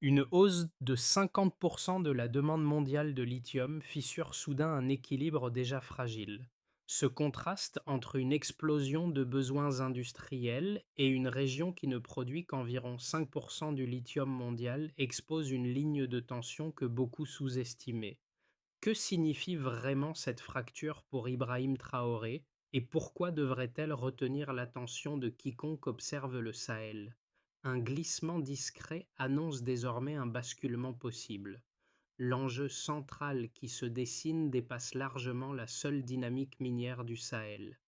Une hausse de 50% de la demande mondiale de lithium fissure soudain un équilibre déjà fragile. Ce contraste entre une explosion de besoins industriels et une région qui ne produit qu'environ 5% du lithium mondial expose une ligne de tension que beaucoup sous-estimaient. Que signifie vraiment cette fracture pour Ibrahim Traoré et pourquoi devrait-elle retenir l'attention de quiconque observe le Sahel? Un glissement discret annonce désormais un basculement possible. L'enjeu central qui se dessine dépasse largement la seule dynamique minière du Sahel.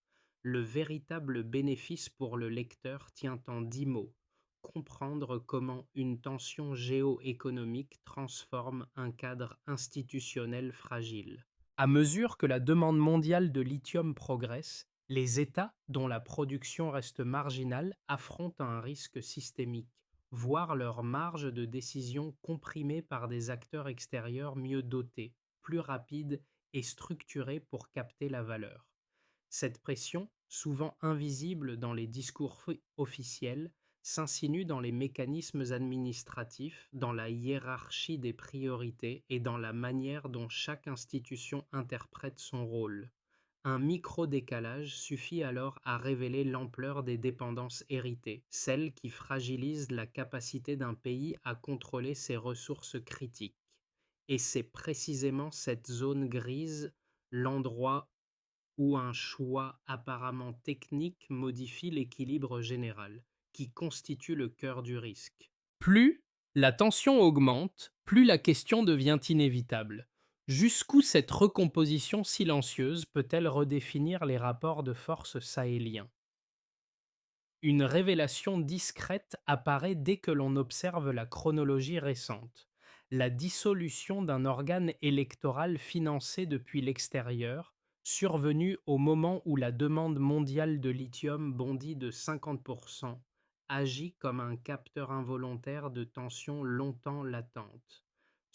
Le véritable bénéfice pour le lecteur tient en 10 mots: comprendre comment une tension géoéconomique transforme un cadre institutionnel fragile. À mesure que la demande mondiale de lithium progresse, les États dont la production reste marginale affrontent un risque systémique, voire leur marge de décision comprimée par des acteurs extérieurs mieux dotés, plus rapides et structurés pour capter la valeur. Cette pression, souvent invisible dans les discours officiels, s'insinue dans les mécanismes administratifs, dans la hiérarchie des priorités et dans la manière dont chaque institution interprète son rôle. Un micro-décalage suffit alors à révéler l'ampleur des dépendances héritées, celles qui fragilisent la capacité d'un pays à contrôler ses ressources critiques. Et c'est précisément cette zone grise, l'endroit où un choix apparemment technique modifie l'équilibre général, qui constitue le cœur du risque. Plus la tension augmente, plus la question devient inévitable. Jusqu'où cette recomposition silencieuse peut-elle redéfinir les rapports de force sahéliens? Une révélation discrète apparaît dès que l'on observe la chronologie récente. La dissolution d'un organe électoral financé depuis l'extérieur, survenue au moment où la demande mondiale de lithium bondit de 50%, agit comme un capteur involontaire de tensions longtemps latentes.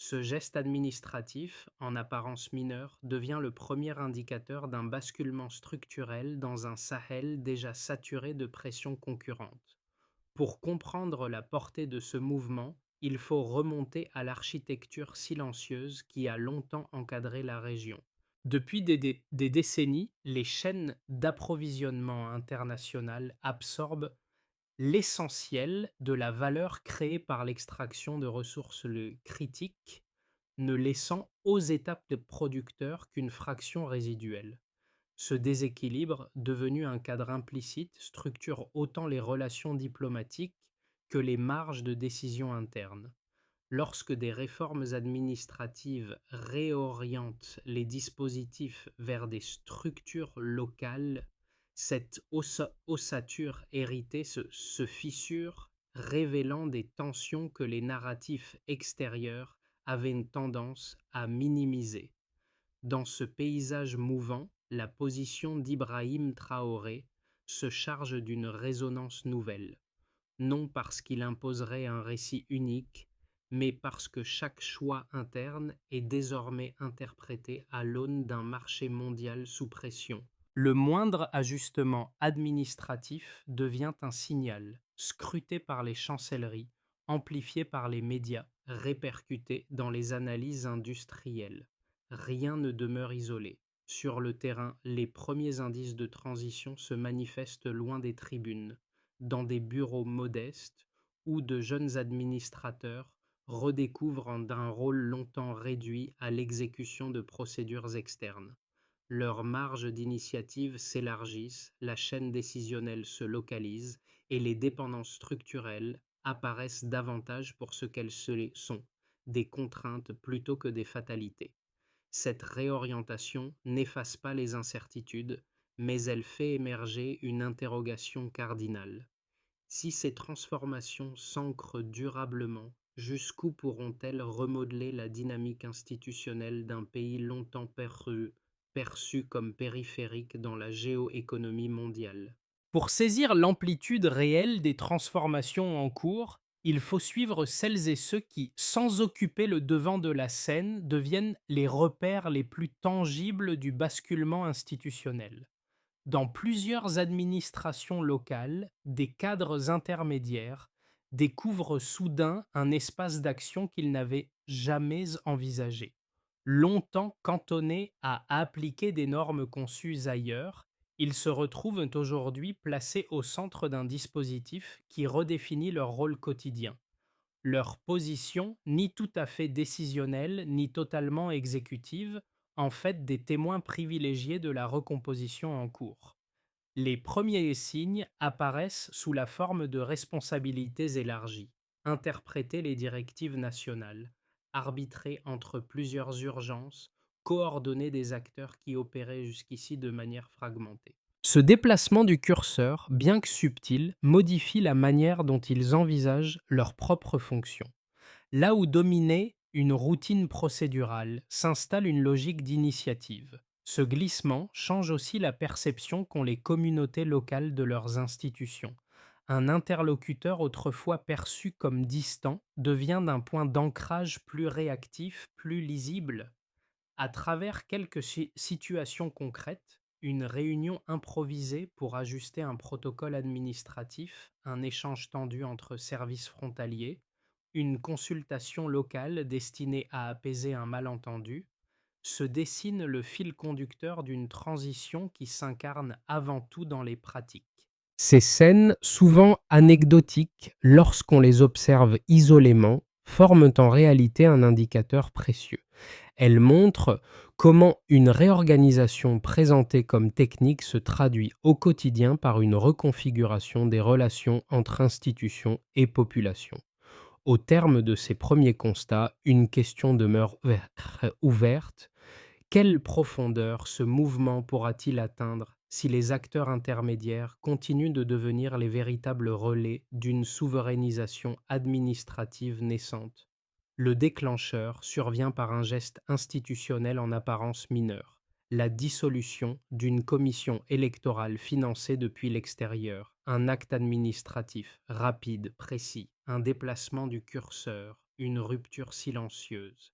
Ce geste administratif, en apparence mineur, devient le premier indicateur d'un basculement structurel dans un Sahel déjà saturé de pressions concurrentes. Pour comprendre la portée de ce mouvement, il faut remonter à l'architecture silencieuse qui a longtemps encadré la région. Depuis des décennies, les chaînes d'approvisionnement internationales absorbent l'essentiel de la valeur créée par l'extraction de ressources critiques, ne laissant aux étapes de producteurs qu'une fraction résiduelle. Ce déséquilibre, devenu un cadre implicite, structure autant les relations diplomatiques que les marges de décision internes. Lorsque des réformes administratives réorientent les dispositifs vers des structures locales, cette ossature héritée se fissure, révélant des tensions que les narratifs extérieurs avaient une tendance à minimiser. Dans ce paysage mouvant, la position d'Ibrahim Traoré se charge d'une résonance nouvelle, non parce qu'il imposerait un récit unique, mais parce que chaque choix interne est désormais interprété à l'aune d'un marché mondial sous pression. Le moindre ajustement administratif devient un signal, scruté par les chancelleries, amplifié par les médias, répercuté dans les analyses industrielles. Rien ne demeure isolé. Sur le terrain, les premiers indices de transition se manifestent loin des tribunes, dans des bureaux modestes où de jeunes administrateurs redécouvrent d'un rôle longtemps réduit à l'exécution de procédures externes. Leurs marges d'initiative s'élargissent, la chaîne décisionnelle se localise et les dépendances structurelles apparaissent davantage pour ce qu'elles sont, des contraintes plutôt que des fatalités. Cette réorientation n'efface pas les incertitudes, mais elle fait émerger une interrogation cardinale. Si ces transformations s'ancrent durablement, jusqu'où pourront-elles remodeler la dynamique institutionnelle d'un pays longtemps perçu comme périphérique dans la géoéconomie mondiale? Pour saisir l'amplitude réelle des transformations en cours, il faut suivre celles et ceux qui, sans occuper le devant de la scène, deviennent les repères les plus tangibles du basculement institutionnel. Dans plusieurs administrations locales, des cadres intermédiaires, découvrent soudain un espace d'action qu'ils n'avaient jamais envisagé. Longtemps cantonnés à appliquer des normes conçues ailleurs, ils se retrouvent aujourd'hui placés au centre d'un dispositif qui redéfinit leur rôle quotidien. Leur position, ni tout à fait décisionnelle, ni totalement exécutive, en fait des témoins privilégiés de la recomposition en cours. Les premiers signes apparaissent sous la forme de responsabilités élargies, interpréter les directives nationales, arbitrer entre plusieurs urgences, coordonner des acteurs qui opéraient jusqu'ici de manière fragmentée. Ce déplacement du curseur, bien que subtil, modifie la manière dont ils envisagent leurs propres fonctions. Là où dominait une routine procédurale, s'installe une logique d'initiative. Ce glissement change aussi la perception qu'ont les communautés locales de leurs institutions. Un interlocuteur autrefois perçu comme distant devient d'un point d'ancrage plus réactif, plus lisible. À travers quelques situations concrètes, une réunion improvisée pour ajuster un protocole administratif, un échange tendu entre services frontaliers, une consultation locale destinée à apaiser un malentendu, se dessine le fil conducteur d'une transition qui s'incarne avant tout dans les pratiques. Ces scènes, souvent anecdotiques lorsqu'on les observe isolément, forment en réalité un indicateur précieux. Elle montre comment une réorganisation présentée comme technique se traduit au quotidien par une reconfiguration des relations entre institutions et population. Au terme de ces premiers constats, une question demeure ouverte. Quelle profondeur ce mouvement pourra-t-il atteindre si les acteurs intermédiaires continuent de devenir les véritables relais d'une souverainisation administrative naissante? Le déclencheur survient par un geste institutionnel en apparence mineur, la dissolution d'une commission électorale financée depuis l'extérieur, un acte administratif rapide, précis, un déplacement du curseur, une rupture silencieuse.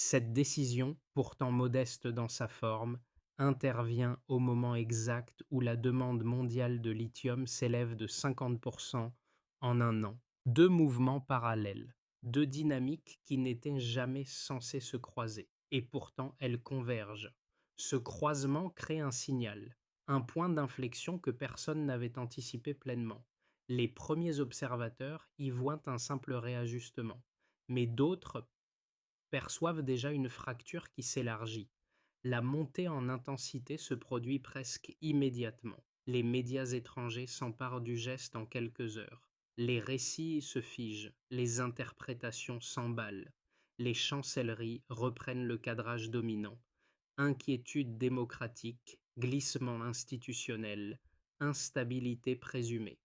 Cette décision, pourtant modeste dans sa forme, intervient au moment exact où la demande mondiale de lithium s'élève de 50% en un an. Deux mouvements parallèles, deux dynamiques qui n'étaient jamais censées se croiser, et pourtant elles convergent. Ce croisement crée un signal, un point d'inflexion que personne n'avait anticipé pleinement. Les premiers observateurs y voient un simple réajustement, mais d'autres perçoivent déjà une fracture qui s'élargit. La montée en intensité se produit presque immédiatement. Les médias étrangers s'emparent du geste en quelques heures. Les récits se figent, les interprétations s'emballent. Les chancelleries reprennent le cadrage dominant. Inquiétude démocratique, glissement institutionnel, instabilité présumée.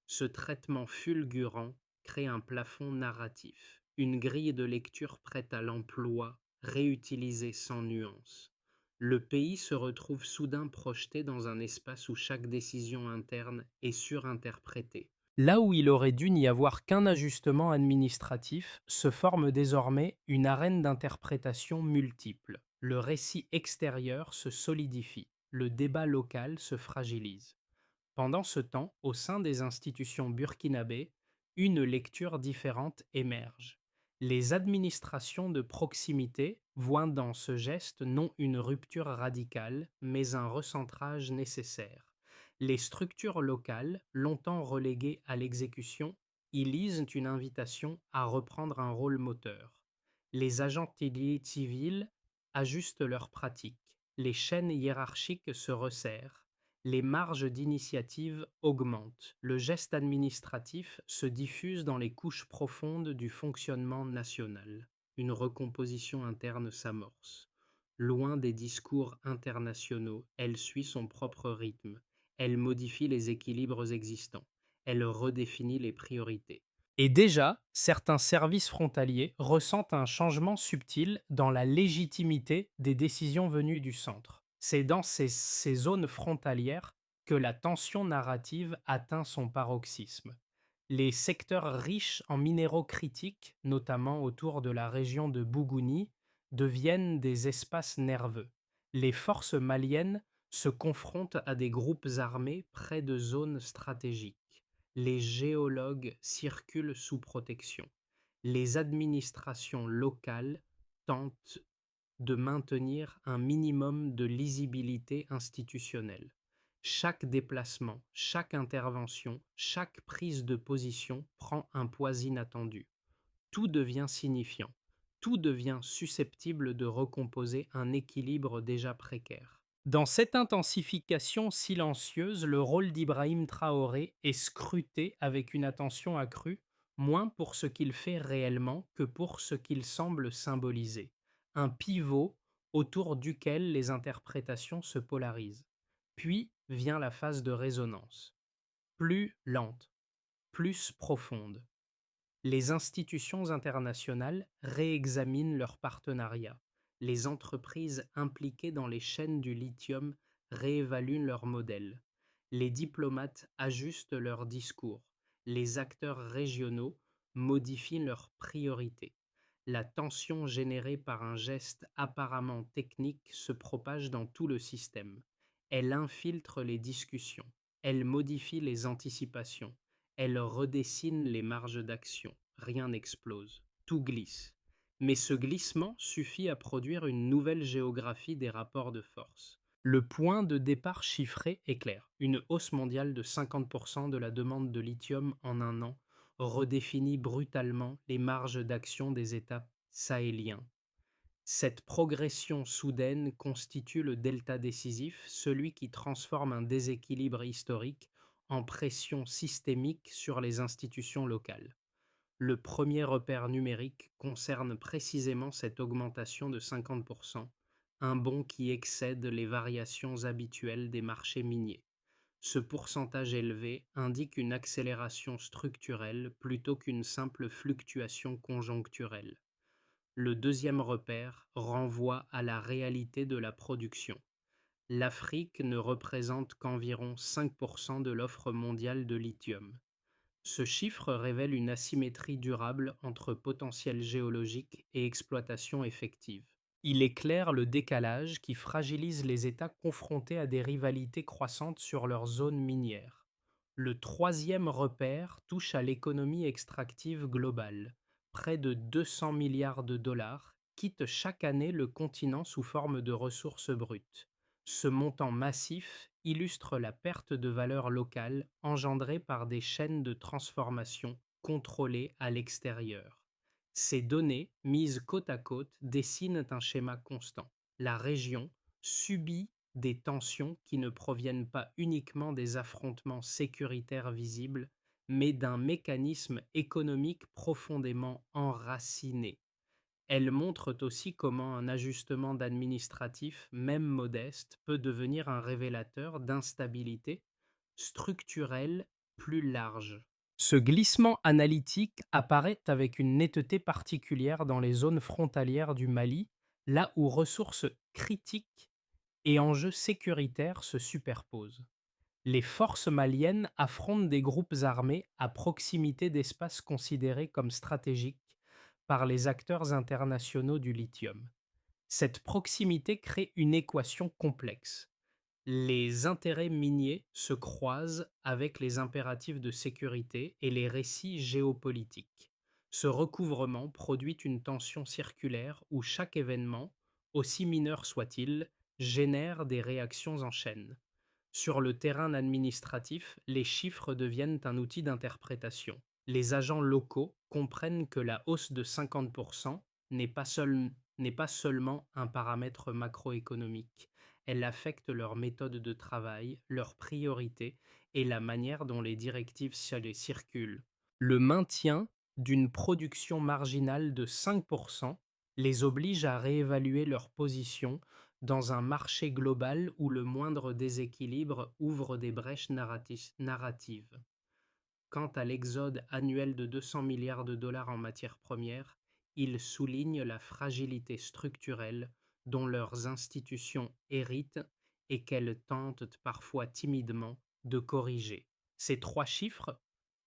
Ce traitement fulgurant crée un plafond narratif, une grille de lecture prête à l'emploi, réutilisée sans nuance. Le pays se retrouve soudain projeté dans un espace où chaque décision interne est surinterprétée. Là où il aurait dû n'y avoir qu'un ajustement administratif, se forme désormais une arène d'interprétation multiple. Le récit extérieur se solidifie, le débat local se fragilise. Pendant ce temps, au sein des institutions burkinabées, une lecture différente émerge. Les administrations de proximité voient dans ce geste non une rupture radicale, mais un recentrage nécessaire. Les structures locales, longtemps reléguées à l'exécution, y lisent une invitation à reprendre un rôle moteur. Les agents civils ajustent leurs pratiques. Les chaînes hiérarchiques se resserrent, les marges d'initiative augmentent, le geste administratif se diffuse dans les couches profondes du fonctionnement national. Une recomposition interne s'amorce. Loin des discours internationaux, elle suit son propre rythme. Elle modifie les équilibres existants. Elle redéfinit les priorités. Et déjà, certains services frontaliers ressentent un changement subtil dans la légitimité des décisions venues du centre. C'est dans ces zones frontalières que la tension narrative atteint son paroxysme. Les secteurs riches en minéraux critiques, notamment autour de la région de Bougouni, deviennent des espaces nerveux. Les forces maliennes se confrontent à des groupes armés près de zones stratégiques. Les géologues circulent sous protection. Les administrations locales tentent de maintenir un minimum de lisibilité institutionnelle. Chaque déplacement, chaque intervention, chaque prise de position prend un poids inattendu. Tout devient signifiant. Tout devient susceptible de recomposer un équilibre déjà précaire. Dans cette intensification silencieuse, le rôle d'Ibrahim Traoré est scruté avec une attention accrue, moins pour ce qu'il fait réellement que pour ce qu'il semble symboliser. Un pivot autour duquel les interprétations se polarisent. Puis vient la phase de résonance, plus lente, plus profonde. Les institutions internationales réexaminent leurs partenariats. Les entreprises impliquées dans les chaînes du lithium réévaluent leurs modèles. Les diplomates ajustent leurs discours. Les acteurs régionaux modifient leurs priorités. La tension générée par un geste apparemment technique se propage dans tout le système. Elle infiltre les discussions. Elle modifie les anticipations. Elle redessine les marges d'action. Rien n'explose. Tout glisse. Mais ce glissement suffit à produire une nouvelle géographie des rapports de force. Le point de départ chiffré est clair. Une hausse mondiale de 50% de la demande de lithium en un an redéfinit brutalement les marges d'action des États sahéliens. Cette progression soudaine constitue le delta décisif, celui qui transforme un déséquilibre historique en pression systémique sur les institutions locales. Le premier repère numérique concerne précisément cette augmentation de 50%, un bond qui excède les variations habituelles des marchés miniers. Ce pourcentage élevé indique une accélération structurelle plutôt qu'une simple fluctuation conjoncturelle. Le deuxième repère renvoie à la réalité de la production. L'Afrique ne représente qu'environ 5% de l'offre mondiale de lithium. Ce chiffre révèle une asymétrie durable entre potentiel géologique et exploitation effective. Il éclaire le décalage qui fragilise les États confrontés à des rivalités croissantes sur leurs zones minières. Le troisième repère touche à l'économie extractive globale. Près de 200 milliards de dollars quittent chaque année le continent sous forme de ressources brutes. Ce montant massif illustre la perte de valeur locale engendrée par des chaînes de transformation contrôlées à l'extérieur. Ces données, mises côte à côte, dessinent un schéma constant. La région subit des tensions qui ne proviennent pas uniquement des affrontements sécuritaires visibles, mais d'un mécanisme économique profondément enraciné. Elles montrent aussi comment un ajustement d'administratif, même modeste, peut devenir un révélateur d'instabilité structurelle plus large. Ce glissement analytique apparaît avec une netteté particulière dans les zones frontalières du Mali, là où ressources critiques et enjeux sécuritaires se superposent. Les forces maliennes affrontent des groupes armés à proximité d'espaces considérés comme stratégiques par les acteurs internationaux du lithium. Cette proximité crée une équation complexe. Les intérêts miniers se croisent avec les impératifs de sécurité et les récits géopolitiques. Ce recouvrement produit une tension circulaire où chaque événement, aussi mineur soit-il, génère des réactions en chaîne. Sur le terrain administratif, les chiffres deviennent un outil d'interprétation. Les agents locaux comprennent que la hausse de 50% n'est pas seulement un paramètre macroéconomique. Elle affecte leur méthode de travail, leurs priorités et la manière dont les directives circulent. Le maintien d'une production marginale de 5% les oblige à réévaluer leur position dans un marché global où le moindre déséquilibre ouvre des brèches narratives. Quant à l'exode annuel de 200 milliards de dollars en matières premières, il souligne la fragilité structurelle dont leurs institutions héritent et qu'elles tentent parfois timidement de corriger. Ces trois chiffres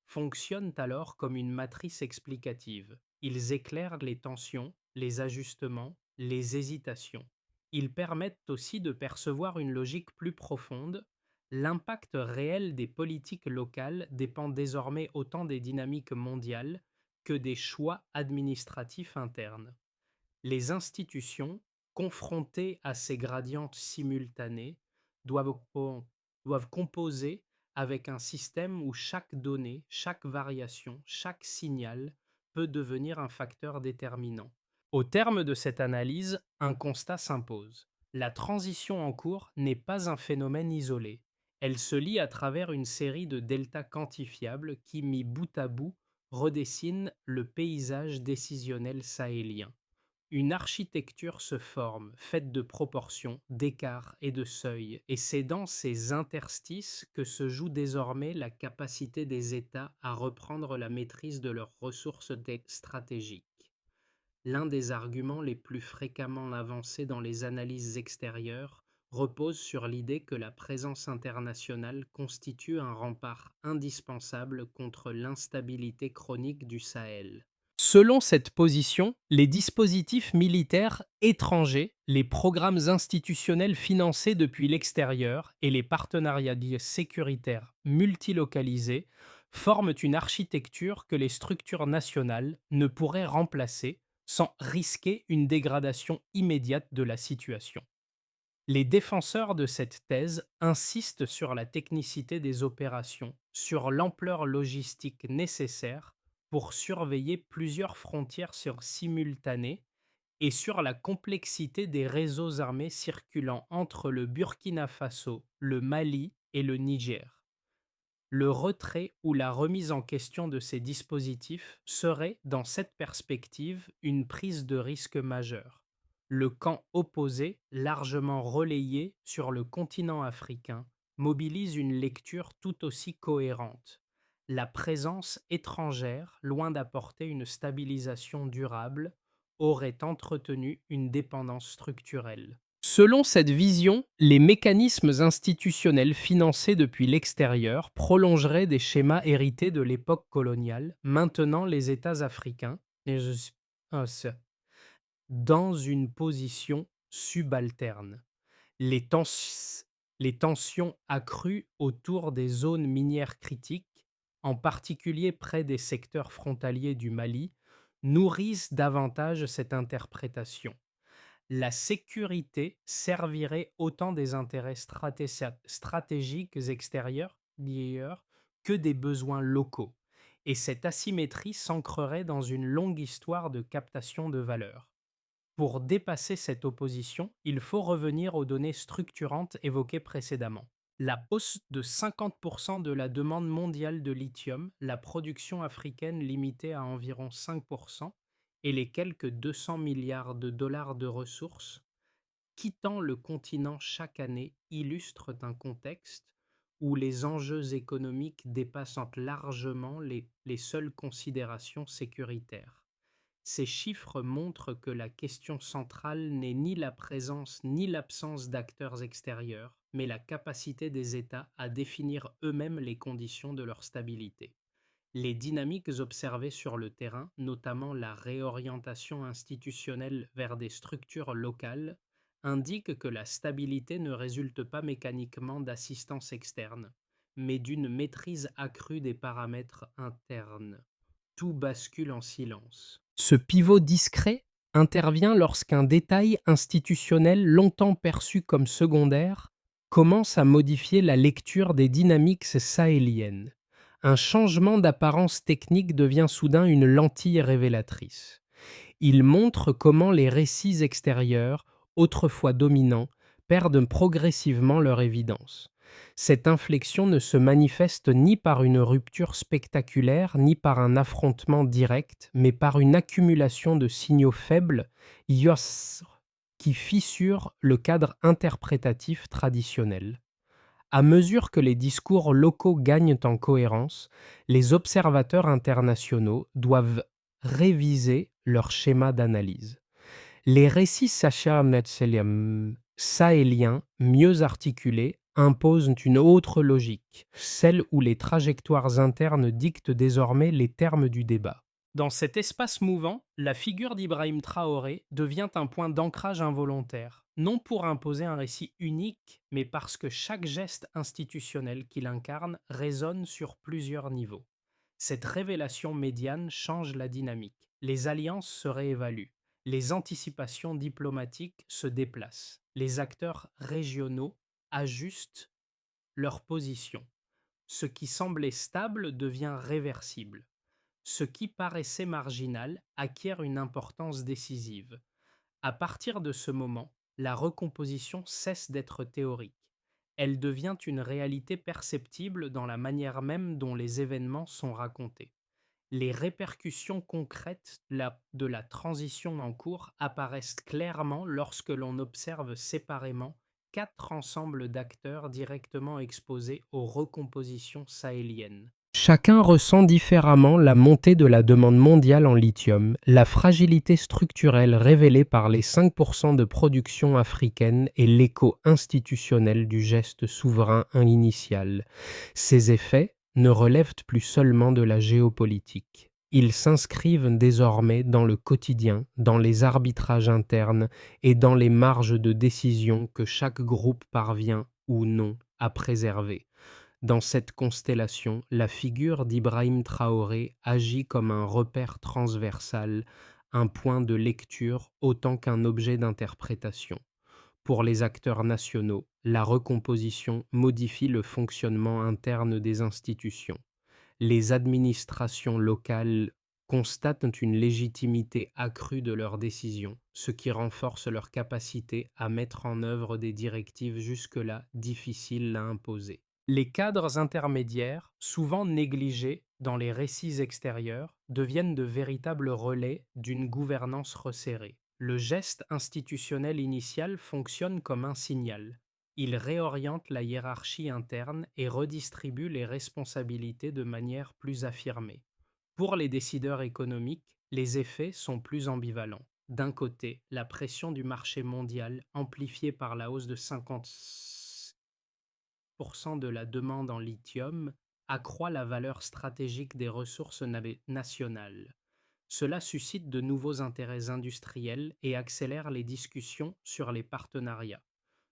fonctionnent alors comme une matrice explicative. Ils éclairent les tensions, les ajustements, les hésitations. Ils permettent aussi de percevoir une logique plus profonde, L'impact réel des politiques locales dépend désormais autant des dynamiques mondiales que des choix administratifs internes. Les institutions, confrontées à ces gradients simultanés, doivent, doivent composer avec un système où chaque donnée, chaque variation, chaque signal peut devenir un facteur déterminant. Au terme de cette analyse, un constat s'impose. La transition en cours n'est pas un phénomène isolé. Elle se lie à travers une série de deltas quantifiables qui, mis bout à bout, redessinent le paysage décisionnel sahélien. Une architecture se forme, faite de proportions, d'écarts et de seuils, et c'est dans ces interstices que se joue désormais la capacité des États à reprendre la maîtrise de leurs ressources stratégiques. L'un des arguments les plus fréquemment avancés dans les analyses extérieures repose sur l'idée que la présence internationale constitue un rempart indispensable contre l'instabilité chronique du Sahel. Selon cette position, les dispositifs militaires étrangers, les programmes institutionnels financés depuis l'extérieur et les partenariats sécuritaires multilocalisés forment une architecture que les structures nationales ne pourraient remplacer sans risquer une dégradation immédiate de la situation. Les défenseurs de cette thèse insistent sur la technicité des opérations, sur l'ampleur logistique nécessaire pour surveiller plusieurs frontières simultanées et sur la complexité des réseaux armés circulant entre le Burkina Faso, le Mali et le Niger. Le retrait ou la remise en question de ces dispositifs serait, dans cette perspective, une prise de risque majeure. Le camp opposé, largement relayé sur le continent africain, mobilise une lecture tout aussi cohérente. La présence étrangère, loin d'apporter une stabilisation durable, aurait entretenu une dépendance structurelle. Selon cette vision, les mécanismes institutionnels financés depuis l'extérieur prolongeraient des schémas hérités de l'époque coloniale, maintenant les États africains ah, dans une position subalterne. Les, les tensions accrues autour des zones minières critiques, en particulier près des secteurs frontaliers du Mali, nourrissent davantage cette interprétation. La sécurité servirait autant des intérêts stratégiques extérieurs d'ailleurs, que des besoins locaux, et cette asymétrie s'ancrerait dans une longue histoire de captation de valeur. Pour dépasser cette opposition, il faut revenir aux données structurantes évoquées précédemment. La hausse de 50% de la demande mondiale de lithium, la production africaine limitée à environ 5%, et les quelques 200 milliards de dollars de ressources quittant le continent chaque année illustrent un contexte où les enjeux économiques dépassent largement les seules considérations sécuritaires. Ces chiffres montrent que la question centrale n'est ni la présence ni l'absence d'acteurs extérieurs, mais la capacité des États à définir eux-mêmes les conditions de leur stabilité. Les dynamiques observées sur le terrain, notamment la réorientation institutionnelle vers des structures locales, indiquent que la stabilité ne résulte pas mécaniquement d'assistance externe, mais d'une maîtrise accrue des paramètres internes. Tout bascule en silence. Ce pivot discret intervient lorsqu'un détail institutionnel longtemps perçu comme secondaire commence à modifier la lecture des dynamiques sahéliennes. Un changement d'apparence technique devient soudain une lentille révélatrice. Il montre comment les récits extérieurs, autrefois dominants, perdent progressivement leur évidence. Cette inflexion ne se manifeste ni par une rupture spectaculaire, ni par un affrontement direct, mais par une accumulation de signaux faibles, qui fissurent le cadre interprétatif traditionnel. À mesure que les discours locaux gagnent en cohérence, les observateurs internationaux doivent réviser leur schéma d'analyse. Les récits sahéliens, mieux articulés, imposent une autre logique, celle où les trajectoires internes dictent désormais les termes du débat. Dans cet espace mouvant, la figure d'Ibrahim Traoré devient un point d'ancrage involontaire, non pour imposer un récit unique, mais parce que chaque geste institutionnel qu'il incarne résonne sur plusieurs niveaux. Cette révélation médiane change la dynamique, les alliances se réévaluent, les anticipations diplomatiques se déplacent, les acteurs régionaux ajustent leur position. Ce qui semblait stable devient réversible. Ce qui paraissait marginal acquiert une importance décisive. À partir de ce moment, la recomposition cesse d'être théorique. Elle devient une réalité perceptible dans la manière même dont les événements sont racontés. Les répercussions concrètes de la transition en cours apparaissent clairement lorsque l'on observe séparément quatre ensembles d'acteurs directement exposés aux recompositions sahéliennes. Chacun ressent différemment la montée de la demande mondiale en lithium, la fragilité structurelle révélée par les 5% de production africaine et l'écho institutionnel du geste souverain initial. Ces effets ne relèvent plus seulement de la géopolitique. Ils s'inscrivent désormais dans le quotidien, dans les arbitrages internes et dans les marges de décision que chaque groupe parvient ou non à préserver. Dans cette constellation, la figure d'Ibrahim Traoré agit comme un repère transversal, un point de lecture autant qu'un objet d'interprétation. Pour les acteurs nationaux, la recomposition modifie le fonctionnement interne des institutions. Les administrations locales constatent une légitimité accrue de leurs décisions, ce qui renforce leur capacité à mettre en œuvre des directives jusque-là difficiles à imposer. Les cadres intermédiaires, souvent négligés dans les récits extérieurs, deviennent de véritables relais d'une gouvernance resserrée. Le geste institutionnel initial fonctionne comme un signal. Il réoriente la hiérarchie interne et redistribue les responsabilités de manière plus affirmée. Pour les décideurs économiques, les effets sont plus ambivalents. D'un côté, la pression du marché mondial, amplifiée par la hausse de 50% de la demande en lithium, accroît la valeur stratégique des ressources nationales. Cela suscite de nouveaux intérêts industriels et accélère les discussions sur les partenariats.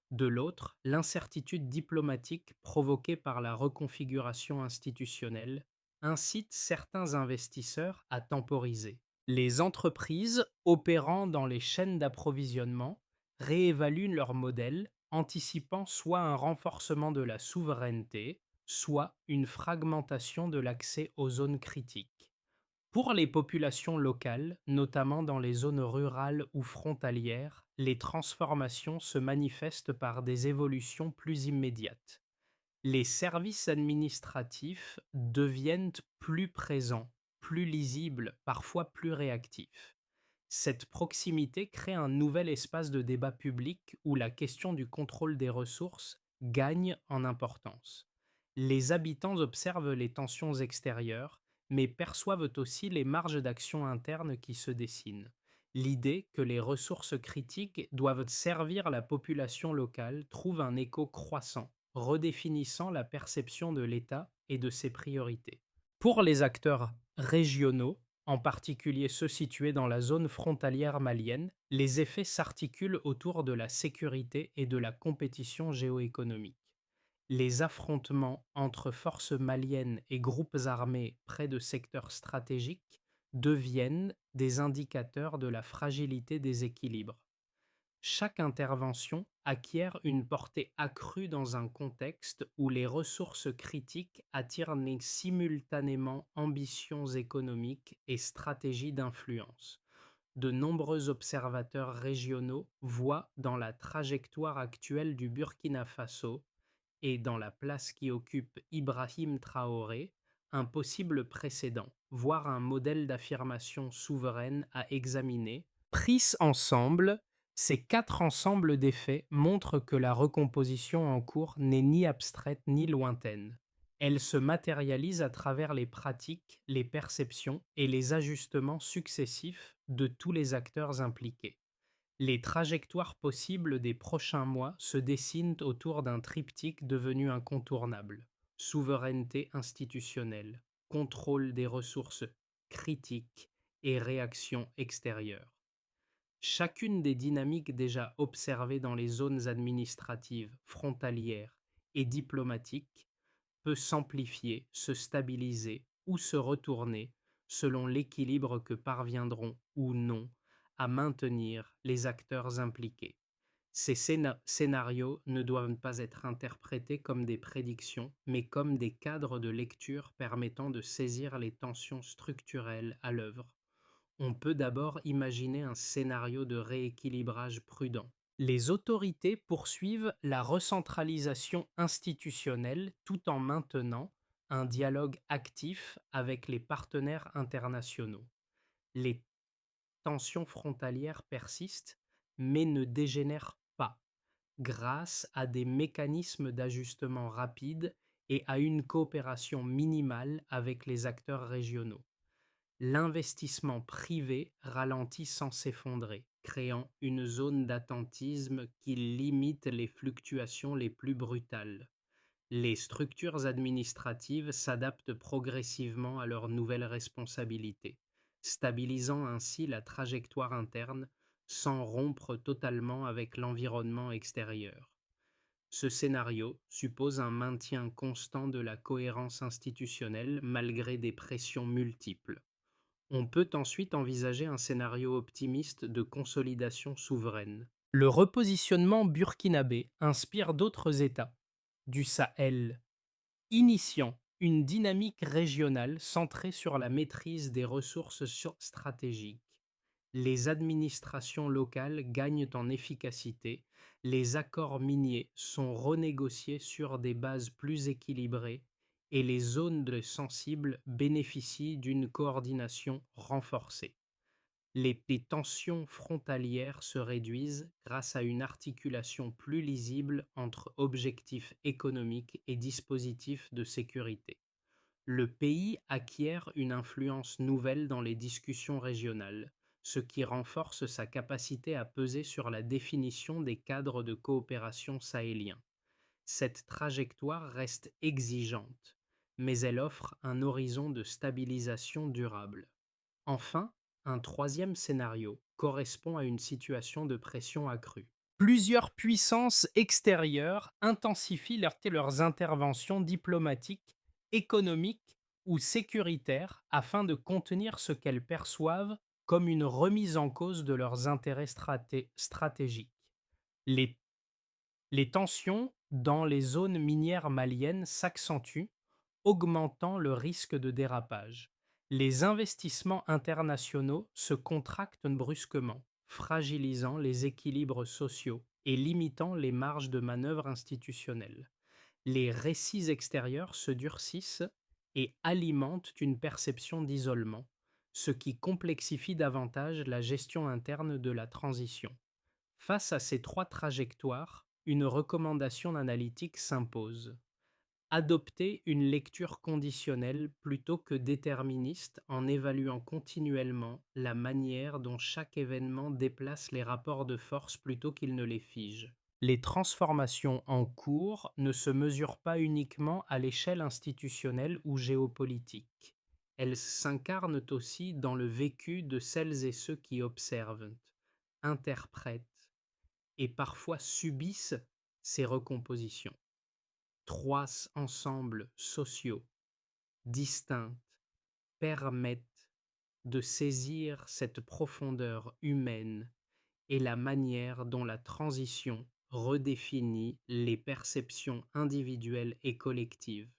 De l'autre, l'incertitude diplomatique provoquée par la reconfiguration institutionnelle incite certains investisseurs à temporiser. Les entreprises opérant dans les chaînes d'approvisionnement réévaluent leur modèle, anticipant soit un renforcement de la souveraineté, soit une fragmentation de l'accès aux zones critiques. Pour les populations locales, notamment dans les zones rurales ou frontalières, les transformations se manifestent par des évolutions plus immédiates. Les services administratifs deviennent plus présents, plus lisibles, parfois plus réactifs. Cette proximité crée un nouvel espace de débat public où la question du contrôle des ressources gagne en importance. Les habitants observent les tensions extérieures, mais perçoivent aussi les marges d'action internes qui se dessinent. L'idée que les ressources critiques doivent servir la population locale trouve un écho croissant, redéfinissant la perception de l'État et de ses priorités. Pour les acteurs régionaux, en particulier ceux situés dans la zone frontalière malienne, les effets s'articulent autour de la sécurité et de la compétition géoéconomique. Les affrontements entre forces maliennes et groupes armés près de secteurs stratégiques deviennent des indicateurs de la fragilité des équilibres. Chaque intervention acquiert une portée accrue dans un contexte où les ressources critiques attirent simultanément ambitions économiques et stratégies d'influence. De nombreux observateurs régionaux voient dans la trajectoire actuelle du Burkina Faso et dans la place qui occupe Ibrahim Traoré un possible précédent, voire un modèle d'affirmation souveraine à examiner. Pris ensemble, ces quatre ensembles d'effets montrent que la recomposition en cours n'est ni abstraite ni lointaine. Elle se matérialise à travers les pratiques, les perceptions et les ajustements successifs de tous les acteurs impliqués. Les trajectoires possibles des prochains mois se dessinent autour d'un triptyque devenu incontournable: souveraineté institutionnelle, contrôle des ressources critiques et réactions extérieures. Chacune des dynamiques déjà observées dans les zones administratives, frontalières et diplomatiques peut s'amplifier, se stabiliser ou se retourner selon l'équilibre que parviendront ou non à maintenir les acteurs impliqués. Ces scénarios ne doivent pas être interprétés comme des prédictions, mais comme des cadres de lecture permettant de saisir les tensions structurelles à l'œuvre. On peut d'abord imaginer un scénario de rééquilibrage prudent. Les autorités poursuivent la recentralisation institutionnelle tout en maintenant un dialogue actif avec les partenaires internationaux. Les tensions frontalières persistent, mais ne dégénèrent pas, grâce à des mécanismes d'ajustement rapides et à une coopération minimale avec les acteurs régionaux. L'investissement privé ralentit sans s'effondrer, créant une zone d'attentisme qui limite les fluctuations les plus brutales. Les structures administratives s'adaptent progressivement à leurs nouvelles responsabilités, stabilisant ainsi la trajectoire interne sans rompre totalement avec l'environnement extérieur. Ce scénario suppose un maintien constant de la cohérence institutionnelle malgré des pressions multiples. On peut ensuite envisager un scénario optimiste de consolidation souveraine. Le repositionnement burkinabé inspire d'autres États du Sahel, initiant une dynamique régionale centrée sur la maîtrise des ressources stratégiques. Les administrations locales gagnent en efficacité, les accords miniers sont renégociés sur des bases plus équilibrées et les zones sensibles bénéficient d'une coordination renforcée. Les tensions frontalières se réduisent grâce à une articulation plus lisible entre objectifs économiques et dispositifs de sécurité. Le pays acquiert une influence nouvelle dans les discussions régionales, ce qui renforce sa capacité à peser sur la définition des cadres de coopération sahéliens. Cette trajectoire reste exigeante, mais elle offre un horizon de stabilisation durable. Enfin, un troisième scénario correspond à une situation de pression accrue. Plusieurs puissances extérieures intensifient leurs interventions diplomatiques, économiques ou sécuritaires afin de contenir ce qu'elles perçoivent comme une remise en cause de leurs intérêts stratégiques. Les les tensions dans les zones minières maliennes s'accentuent, augmentant le risque de dérapage. Les investissements internationaux se contractent brusquement, fragilisant les équilibres sociaux et limitant les marges de manœuvre institutionnelles. Les récits extérieurs se durcissent et alimentent une perception d'isolement, ce qui complexifie davantage la gestion interne de la transition. Face à ces trois trajectoires, une recommandation analytique s'impose. Adopter une lecture conditionnelle plutôt que déterministe en évaluant continuellement la manière dont chaque événement déplace les rapports de force plutôt qu'il ne les fige. Les transformations en cours ne se mesurent pas uniquement à l'échelle institutionnelle ou géopolitique. Elles s'incarnent aussi dans le vécu de celles et ceux qui observent, interprètent et parfois subissent ces recompositions. Trois ensembles sociaux distincts permettent de saisir cette profondeur humaine et la manière dont la transition redéfinit les perceptions individuelles et collectives.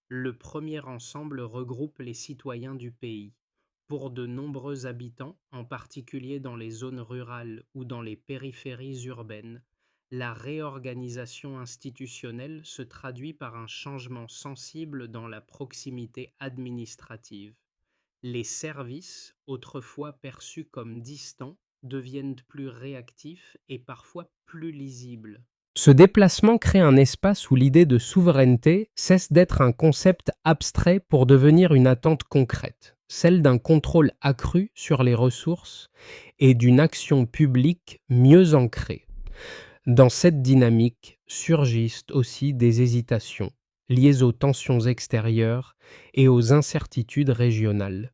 Le premier ensemble regroupe les citoyens du pays. Pour de nombreux habitants, en particulier dans les zones rurales ou dans les périphéries urbaines, la réorganisation institutionnelle se traduit par un changement sensible dans la proximité administrative. Les services, autrefois perçus comme distants, deviennent plus réactifs et parfois plus lisibles. Ce déplacement crée un espace où l'idée de souveraineté cesse d'être un concept abstrait pour devenir une attente concrète, celle d'un contrôle accru sur les ressources et d'une action publique mieux ancrée. Dans cette dynamique surgissent aussi des hésitations liées aux tensions extérieures et aux incertitudes régionales.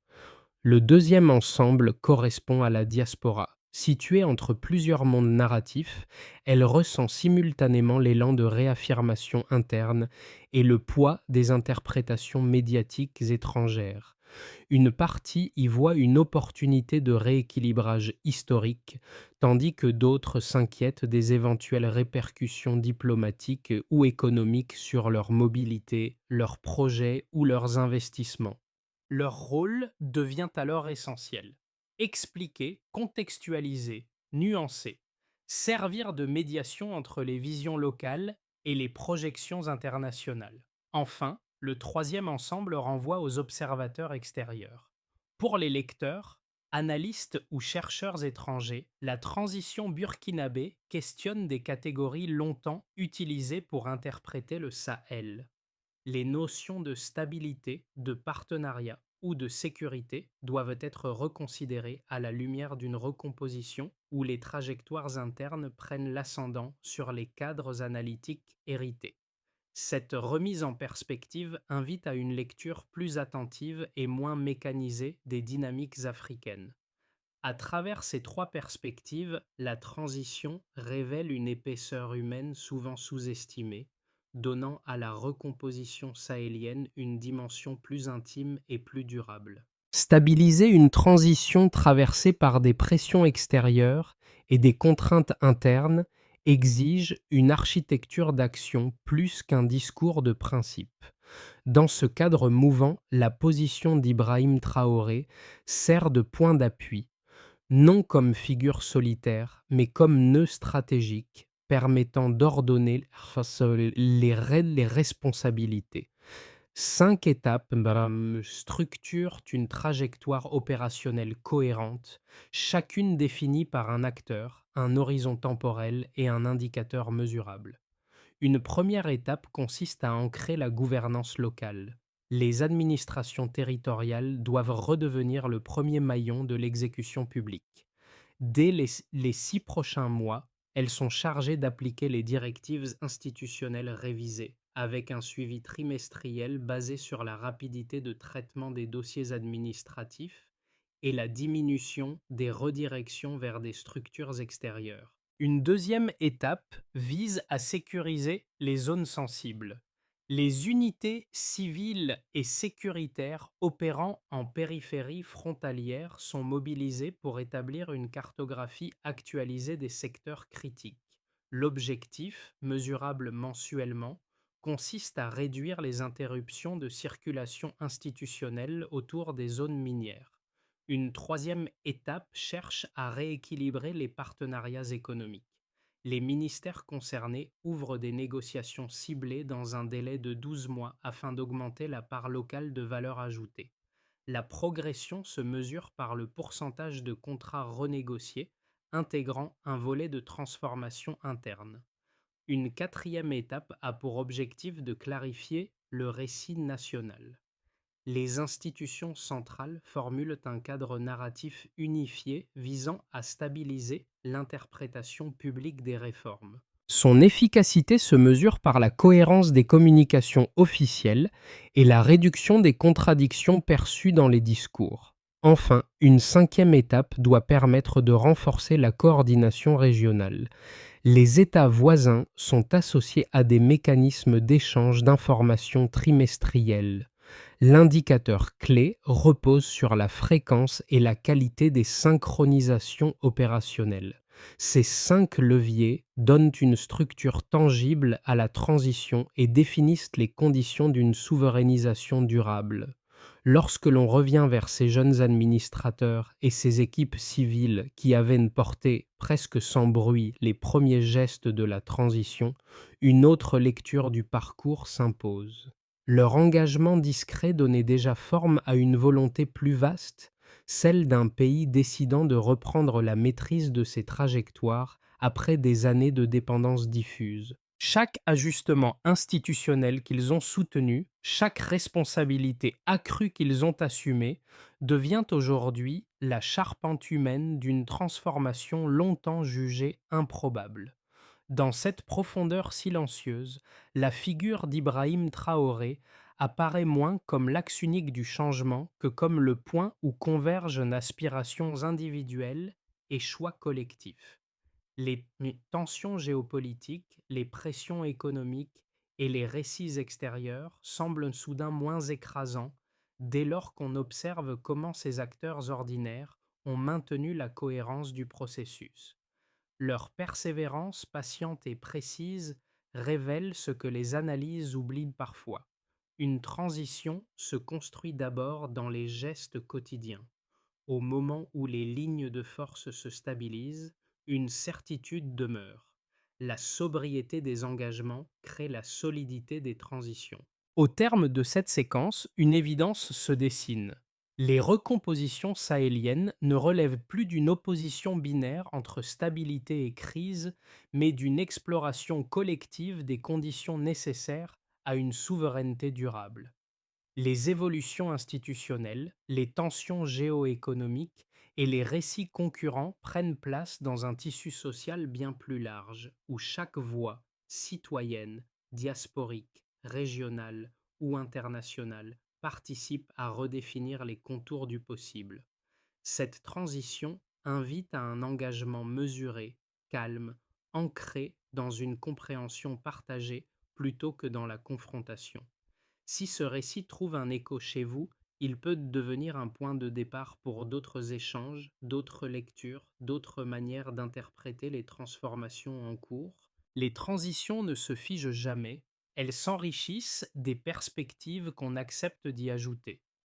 Le deuxième ensemble correspond à la diaspora. Située entre plusieurs mondes narratifs, elle ressent simultanément l'élan de réaffirmation interne et le poids des interprétations médiatiques étrangères. Une partie y voit une opportunité de rééquilibrage historique, tandis que d'autres s'inquiètent des éventuelles répercussions diplomatiques ou économiques sur leur mobilité, leurs projets ou leurs investissements. Leur rôle devient alors essentiel. Expliquer, contextualiser, nuancer, servir de médiation entre les visions locales et les projections internationales. Enfin, le troisième ensemble renvoie aux observateurs extérieurs. Pour les lecteurs, analystes ou chercheurs étrangers, la transition burkinabé questionne des catégories longtemps utilisées pour interpréter le Sahel. Les notions de stabilité, de partenariat ou de sécurité doivent être reconsidérées à la lumière d'une recomposition où les trajectoires internes prennent l'ascendant sur les cadres analytiques hérités. Cette remise en perspective invite à une lecture plus attentive et moins mécanisée des dynamiques africaines. À travers ces trois perspectives, la transition révèle une épaisseur humaine souvent sous-estimée, donnant à la recomposition sahélienne une dimension plus intime et plus durable. Stabiliser une transition traversée par des pressions extérieures et des contraintes internes exige une architecture d'action plus qu'un discours de principe. Dans ce cadre mouvant, la position d'Ibrahim Traoré sert de point d'appui non comme figure solitaire, mais comme nœud stratégique permettant d'ordonner les responsabilités. 5 étapes structurent une trajectoire opérationnelle cohérente, chacune définie par un acteur, un horizon temporel et un indicateur mesurable. Une première étape consiste à ancrer la gouvernance locale. Les administrations territoriales doivent redevenir le premier maillon de l'exécution publique. Dès les 6 prochains mois, elles sont chargées d'appliquer les directives institutionnelles révisées, avec un suivi trimestriel basé sur la rapidité de traitement des dossiers administratifs et la diminution des redirections vers des structures extérieures. Une deuxième étape vise à sécuriser les zones sensibles. Les unités civiles et sécuritaires opérant en périphérie frontalière sont mobilisées pour établir une cartographie actualisée des secteurs critiques. L'objectif, mesurable mensuellement, consiste à réduire les interruptions de circulation institutionnelle autour des zones minières. Une troisième étape cherche à rééquilibrer les partenariats économiques. Les ministères concernés ouvrent des négociations ciblées dans un délai de 12 mois afin d'augmenter la part locale de valeur ajoutée. La progression se mesure par le pourcentage de contrats renégociés intégrant un volet de transformation interne. Une quatrième étape a pour objectif de clarifier le récit national. Les institutions centrales formulent un cadre narratif unifié visant à stabiliser l'interprétation publique des réformes. Son efficacité se mesure par la cohérence des communications officielles et la réduction des contradictions perçues dans les discours. Enfin, une cinquième étape doit permettre de renforcer la coordination régionale. Les États voisins sont associés à des mécanismes d'échange d'informations trimestriels. L'indicateur clé repose sur la fréquence et la qualité des synchronisations opérationnelles. Ces 5 leviers donnent une structure tangible à la transition et définissent les conditions d'une souverainisation durable. Lorsque l'on revient vers ces jeunes administrateurs et ces équipes civiles qui avaient porté presque sans bruit les premiers gestes de la transition, une autre lecture du parcours s'impose. Leur engagement discret donnait déjà forme à une volonté plus vaste, celle d'un pays décidant de reprendre la maîtrise de ses trajectoires après des années de dépendance diffuse. Chaque ajustement institutionnel qu'ils ont soutenu, chaque responsabilité accrue qu'ils ont assumée, devient aujourd'hui la charpente humaine d'une transformation longtemps jugée improbable. Dans cette profondeur silencieuse, la figure d'Ibrahim Traoré apparaît moins comme l'axe unique du changement que comme le point où convergent aspirations individuelles et choix collectifs. Les tensions géopolitiques, les pressions économiques et les récits extérieurs semblent soudain moins écrasants dès lors qu'on observe comment ces acteurs ordinaires ont maintenu la cohérence du processus. Leur persévérance patiente et précise révèle ce que les analyses oublient parfois. Une transition se construit d'abord dans les gestes quotidiens. Au moment où les lignes de force se stabilisent, une certitude demeure. La sobriété des engagements crée la solidité des transitions. Au terme de cette séquence, une évidence se dessine. Les recompositions sahéliennes ne relèvent plus d'une opposition binaire entre stabilité et crise, mais d'une exploration collective des conditions nécessaires à une souveraineté durable. Les évolutions institutionnelles, les tensions géoéconomiques et les récits concurrents prennent place dans un tissu social bien plus large, où chaque voix, citoyenne, diasporique, régionale ou internationale, participe à redéfinir les contours du possible. Cette transition invite à un engagement mesuré, calme, ancré dans une compréhension partagée plutôt que dans la confrontation. Si ce récit trouve un écho chez vous, il peut devenir un point de départ pour d'autres échanges, d'autres lectures, d'autres manières d'interpréter les transformations en cours. Les transitions ne se figent jamais, elles s'enrichissent des perspectives qu'on accepte d'y ajouter.